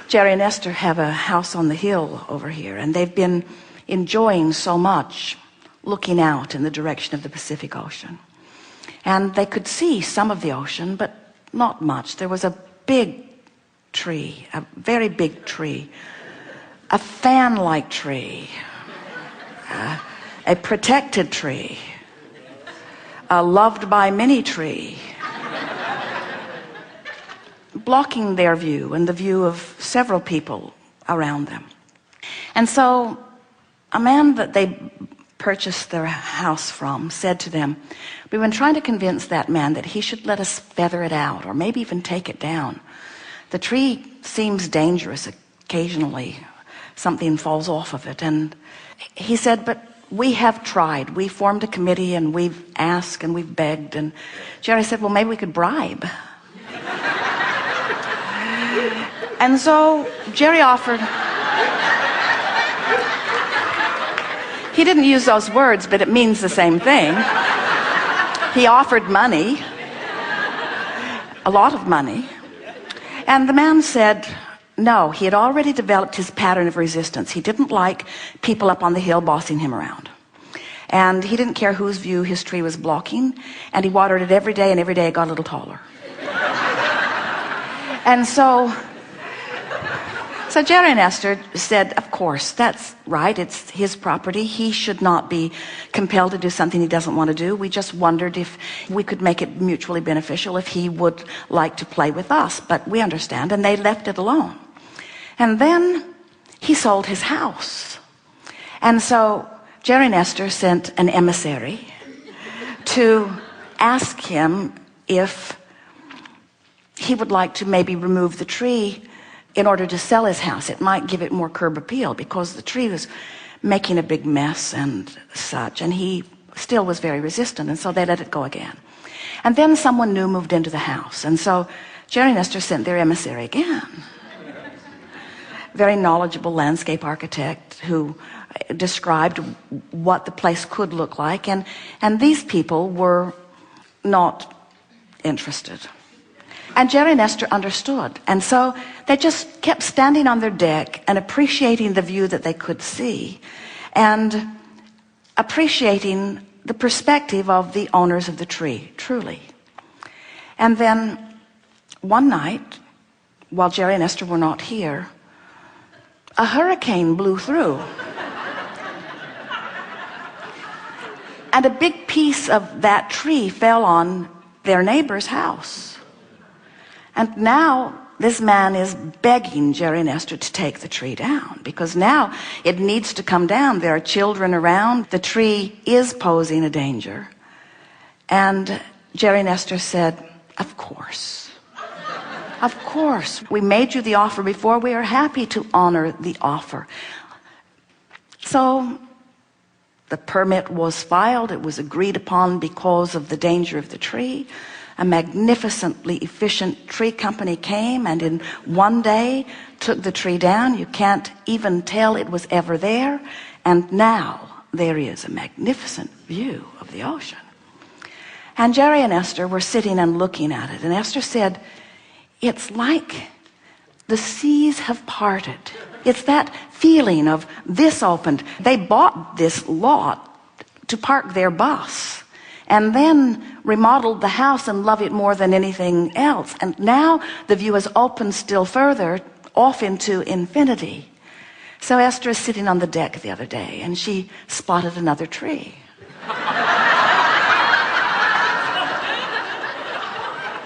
Jerry and Esther have a house on the hill over here, and they've been enjoying so much looking out in the direction of the Pacific Ocean. And they could see some of the ocean, but not much. There was a big tree, a very big tree, a fan-like tree, a protected tree, a loved by many tree, blocking their view and the view of several people around them. And so a man that they purchased their house from said to them, we've been trying to convince that man that he should let us feather it out or maybe even take it down. The tree seems dangerous. Occasionally something falls off of it. And he said, but we have tried. We formed a committee and we've asked and we've begged. And Jerry said, well, maybe we could bribe. And so Jerry offered. He didn't use those words, but it means the same thing. He offered money, a lot of money. And the man said no. He had already developed his pattern of resistance. He didn't like people up on the hill bossing him around. And he didn't care whose view his tree was blocking. And he watered it every day, and every day it got a little taller. And so Jerry and Esther said, of course, that's right. It's his property. He should not be compelled to do something he doesn't want to do. We just wondered if we could make it mutually beneficial, if he would like to play with us. But we understand. And they left it alone. And then he sold his house. And so Jerry and Esther sent an emissary to ask him if he would like to maybe remove the tree in order to sell his house. It might give it more curb appeal because the tree was making a big mess and such, and he still was very resistant, and so they let it go again. And then someone new moved into the house, and so Jerry and Esther sent their emissary again. Very knowledgeable landscape architect who described what the place could look like, and these people were not interested. And Jerry and Esther understood. And so they just kept standing on their deck and appreciating the view that they could see and appreciating the perspective of the owners of the tree, truly. And then one night, while Jerry and Esther were not here, a hurricane blew through. And a big piece of that tree fell on their neighbor's house. And now this man is begging Jerry and Esther to take the tree down because now it needs to come down. There are children around. The tree is posing a danger. And Jerry and Esther said, of course. Of course. We made you the offer before. We are happy to honor the offer. So the permit was filed. It was agreed upon because of the danger of the tree. A magnificently efficient tree company came and in one day took the tree down. You can't even tell it was ever there. And now there is a magnificent view of the ocean. And Jerry and Esther were sitting and looking at it. And Esther said, it's like the seas have parted. It's that feeling of this opened. They bought this lot to park their bus and then remodeled the house and love it more than anything else. And now the view has opened still further off into infinity. So Esther is sitting on the deck the other day and she spotted another tree.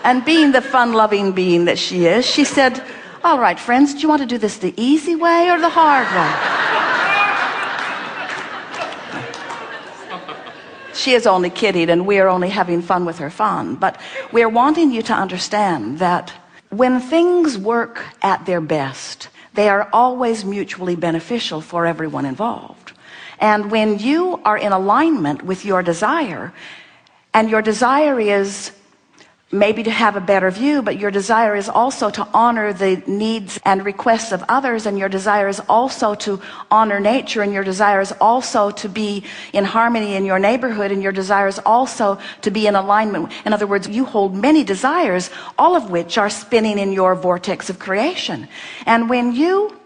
And being the fun-loving being that she is, she said, all right, friends, do you want to do this the easy way or the hard way? She is only kidding, and we are only having fun with her fun. But we're wanting you to understand that when things work at their best, they are always mutually beneficial for everyone involved. And when you are in alignment with your desire, and your desire is maybe to have a better view, but your desire is also to honor the needs and requests of others, and your desire is also to honor nature, and your desire is also to be in harmony in your neighborhood, and your desire is also to be in alignment. In other words, you hold many desires, all of which are spinning in your vortex of creation. And when you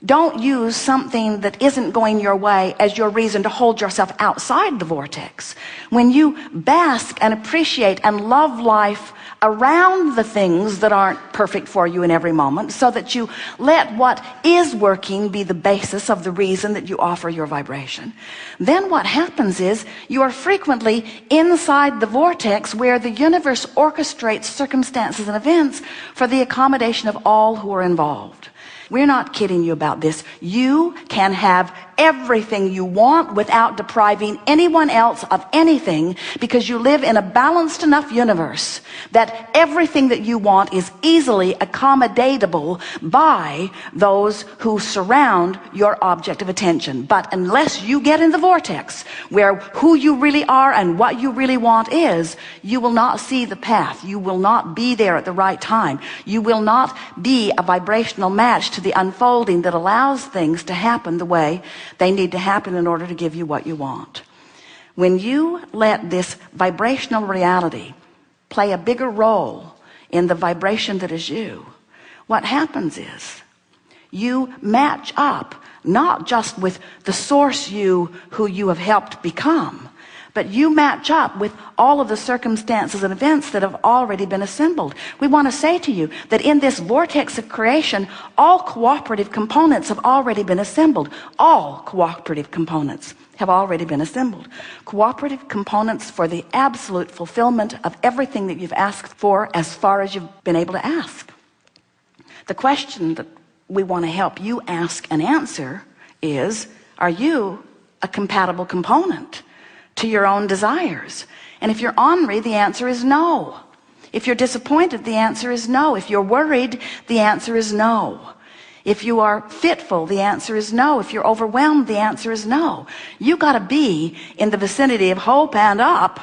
don't use something that isn't going your way as your reason to hold yourself outside the vortex, when you bask and appreciate and love life around the things that aren't perfect for you in every moment, so that you let what is working be the basis of the reason that you offer your vibration, then what happens is you are frequently inside the vortex where the universe orchestrates circumstances and events for the accommodation of all who are involved. We're not kidding you about this. You can have everything you want without depriving anyone else of anything, because you live in a balanced enough universe that everything that you want is easily accommodatable by those who surround your object of attention. But unless you get in the vortex where who you really are and what you really want is, you will not see the path. You will not be there at the right time. You will not be a vibrational match to the unfolding that allows things to happen the way they need to happen in order to give you what you want. When you let this vibrational reality play a bigger role in the vibration that is you, what happens is you match up not just with the source you who you have helped become, but you match up with all of the circumstances and events that have already been assembled. We want to say to you that in this vortex of creation, all cooperative components have already been assembled. All cooperative components have already been assembled. Cooperative components for the absolute fulfillment of everything that you've asked for, as far as you've been able to ask. The question that we want to help you ask and answer is, are you a compatible component to your own desires? And if you're ornery, the answer is no. If you're disappointed, the answer is no. If you're worried, the answer is no. If you are fitful, the answer is no. If you're overwhelmed, the answer is no. You got to be in the vicinity of hope and up.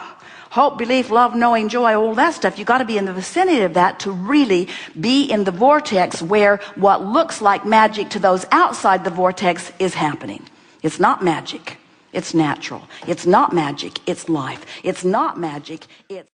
Hope, belief, love, knowing, joy, all that stuff. You got to be in the vicinity of that to really be in the vortex where what looks like magic to those outside the vortex is happening. It's not magic. It's natural. It's not magic. It's life. It's not magic. It's